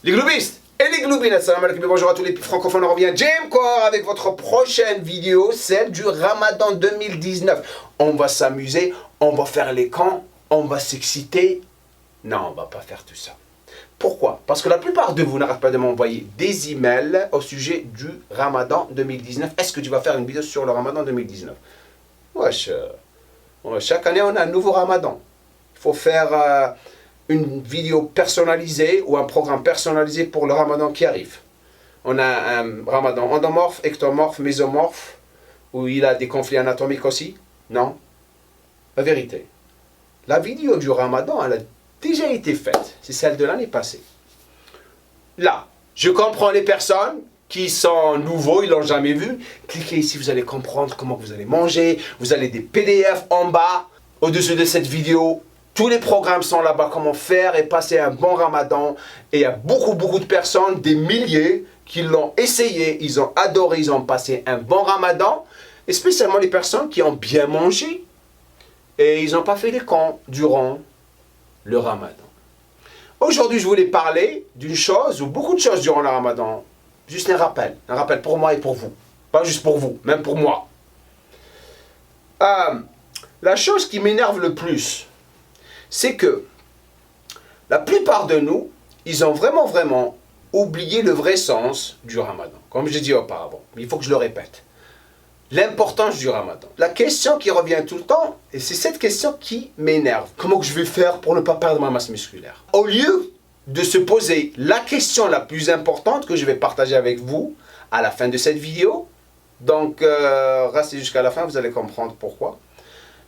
Les gloubistes et les gloubines, assalamu alaikum, bonjour à tous les francophones, on revient Jim Core avec votre prochaine vidéo, celle du Ramadan 2019. On va s'amuser, on va faire les camps, on va s'exciter. Non, on va pas faire tout ça. Pourquoi? Parce que la plupart de vous n'arrêtent pas de m'envoyer des emails au sujet du Ramadan 2019. Est-ce que tu vas faire une vidéo sur le Ramadan 2019? Wesh, chaque année on a un nouveau Ramadan. Il faut faire une vidéo personnalisée ou un programme personnalisé pour le Ramadan qui arrive. On a un Ramadan endomorphe, ectomorphe, mésomorphe, où il a des conflits anatomiques aussi. Non? La vérité. La vidéo du Ramadan, elle a déjà été faite. C'est celle de l'année passée. Là, je comprends les personnes qui sont nouveaux, ils ne l'ont jamais vu. Cliquez ici, vous allez comprendre comment vous allez manger. Vous avez des PDF en bas, au-dessus de cette vidéo. Tous les programmes sont là-bas, comment faire et passer un bon Ramadan. Et il y a beaucoup de personnes, des milliers, qui l'ont essayé, ils ont adoré, ils ont passé un bon Ramadan. Et spécialement les personnes qui ont bien mangé. Et ils n'ont pas fait les camps durant le Ramadan. Aujourd'hui, je voulais parler d'une chose, ou beaucoup de choses durant le Ramadan. Juste un rappel pour moi et pour vous. Pas juste pour vous, même pour moi. La chose qui m'énerve le plus, c'est que la plupart de nous, ils ont vraiment oublié le vrai sens du Ramadan. Comme j'ai dit auparavant, mais il faut que je le répète. L'importance du Ramadan. La question qui revient tout le temps, et c'est cette question qui m'énerve. Comment que je vais faire pour ne pas perdre ma masse musculaire? Au lieu de se poser la question la plus importante que je vais partager avec vous à la fin de cette vidéo, donc restez jusqu'à la fin, vous allez comprendre pourquoi.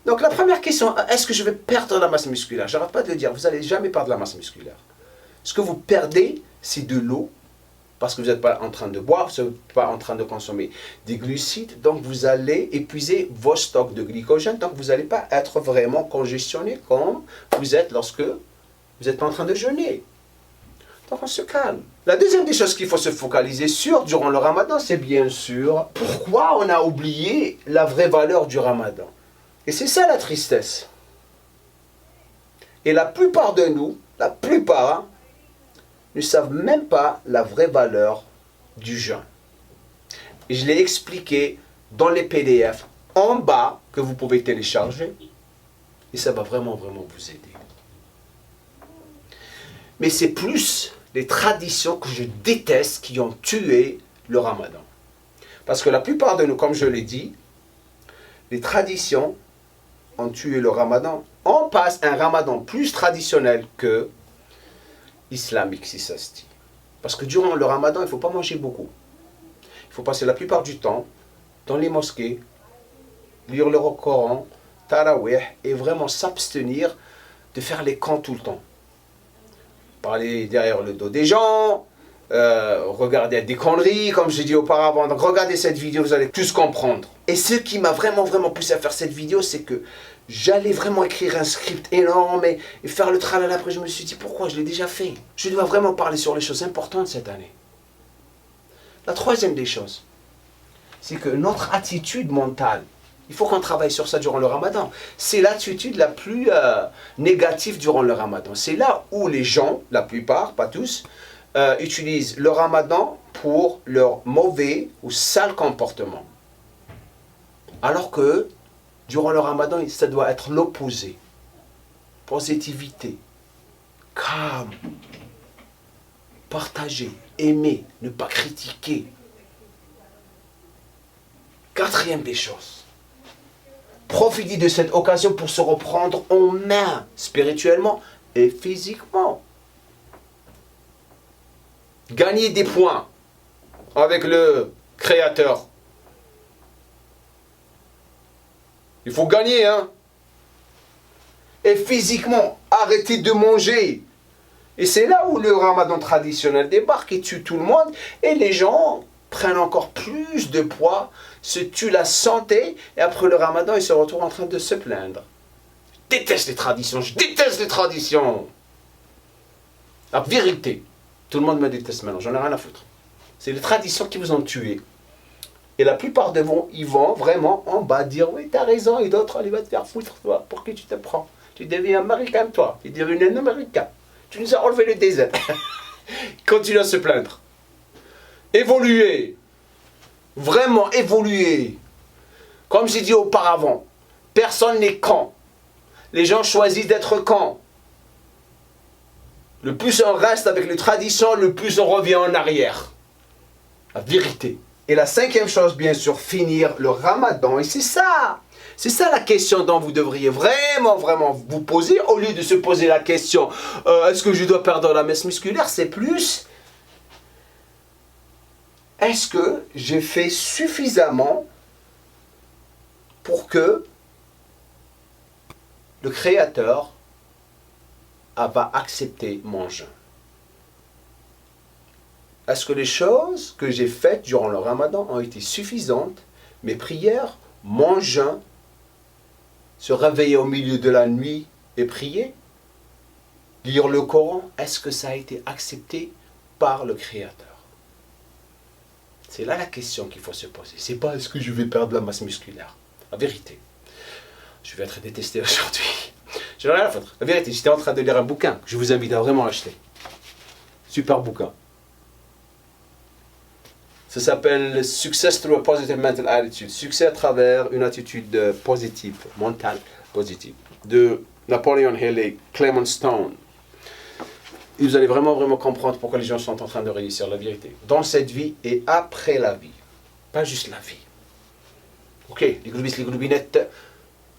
Donc la première question, est-ce que je vais perdre la masse musculaire? J'arrête pas de le dire, vous n'allez jamais perdre la masse musculaire. Ce que vous perdez, c'est de l'eau, parce que vous n'êtes pas en train de boire, vous n'êtes pas en train de consommer des glucides, donc vous allez épuiser vos stocks de glycogène, donc vous n'allez pas être vraiment congestionné comme vous êtes lorsque vous êtes en train de jeûner. Donc on se calme. La deuxième des choses qu'il faut se focaliser sur durant le Ramadan, c'est bien sûr pourquoi on a oublié la vraie valeur du Ramadan. Et c'est ça la tristesse. Et la plupart de nous, ne savent même pas la vraie valeur du jeûne. Et je l'ai expliqué dans les PDF en bas que vous pouvez télécharger. Et ça va vraiment vous aider. Mais c'est plus les traditions que je déteste qui ont tué le Ramadan. Parce que la plupart de nous, comme je l'ai dit, les traditions ont tué le Ramadan. On passe un Ramadan plus traditionnel que islamique, si ça se dit. Parce que durant le Ramadan, il ne faut pas manger beaucoup. Il faut passer la plupart du temps dans les mosquées, lire le Coran, Tarawih, et vraiment s'abstenir de faire les camps tout le temps. Parler derrière le dos des gens, regarder des conneries, comme j'ai dit auparavant. Donc regardez cette vidéo, vous allez tous comprendre. Et ce qui m'a vraiment poussé à faire cette vidéo, c'est que j'allais vraiment écrire un script énorme et faire le tralala. Après, je me suis dit, pourquoi? Je l'ai déjà fait. Je dois vraiment parler sur les choses importantes cette année. La troisième des choses, c'est que notre attitude mentale, il faut qu'on travaille sur ça durant le Ramadan. C'est l'attitude la plus négative durant le Ramadan. C'est là où les gens, la plupart, pas tous, utilisent le Ramadan pour leur mauvais ou sale comportement. Alors que durant le Ramadan, ça doit être l'opposé. Positivité, calme, partager, aimer, ne pas critiquer. Quatrième des choses. Profitez de cette occasion pour se reprendre en main spirituellement et physiquement. Gagnez des points avec le Créateur. Il faut gagner, hein. Et physiquement, arrêtez de manger. Et c'est là où le Ramadan traditionnel débarque et tue tout le monde. Et les gens prennent encore plus de poids, se tuent la santé. Et après le Ramadan, ils se retrouvent en train de se plaindre. Je déteste les traditions, je déteste les traditions. La vérité. Tout le monde me déteste maintenant, j'en ai rien à foutre. C'est les traditions qui vous ont tué. Et la plupart de vous, ils vont vraiment en bas dire, oui, t'as raison, et d'autres, allez, va te faire foutre, toi. Pour qui tu te prends? Tu deviens américain, toi. Tu es devenu un américain. Tu nous as enlevé le désert. Continue à se plaindre. Évoluer. Vraiment évoluer. Comme j'ai dit auparavant, personne n'est quand. Les gens choisissent d'être quand. Le plus on reste avec les traditions, le plus on revient en arrière. La vérité. Et la cinquième chose, bien sûr, finir le ramadan. Et c'est ça la question dont vous devriez vraiment vous poser. Au lieu de se poser la question, est-ce que je dois perdre la masse musculaire? C'est plus, est-ce que j'ai fait suffisamment pour que le Créateur va accepter mon jeûne? Est-ce que les choses que j'ai faites durant le ramadan ont été suffisantes? Mes prières, mon jeûne, se réveiller au milieu de la nuit et prier, lire le Coran, est-ce que ça a été accepté par le Créateur? C'est là la question qu'il faut se poser. C'est pas est-ce que je vais perdre la masse musculaire? La vérité. Je vais être détesté aujourd'hui. Je n'ai rien à foutre. La vérité, j'étais en train de lire un bouquin que je vous invite à vraiment acheter. Super bouquin. Ça s'appelle Success through a Positive Mental Attitude. Succès à travers une attitude positive, mentale positive. De Napoleon Hill et Clement Stone. Et vous allez vraiment comprendre pourquoi les gens sont en train de réussir, la vérité. Dans cette vie et après la vie. Pas juste la vie. Ok, les gloubis, les gloubinettes.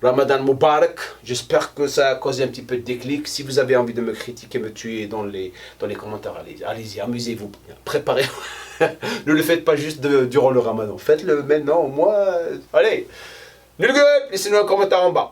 Ramadan Mubarak. J'espère que ça a causé un petit peu de déclic. Si vous avez envie de me critiquer, me tuer dans les commentaires, allez-y, amusez-vous. Préparez-vous. Ne le faites pas juste durant le Ramadan. Faites-le maintenant, au moins. Allez, laissez-nous un commentaire en bas.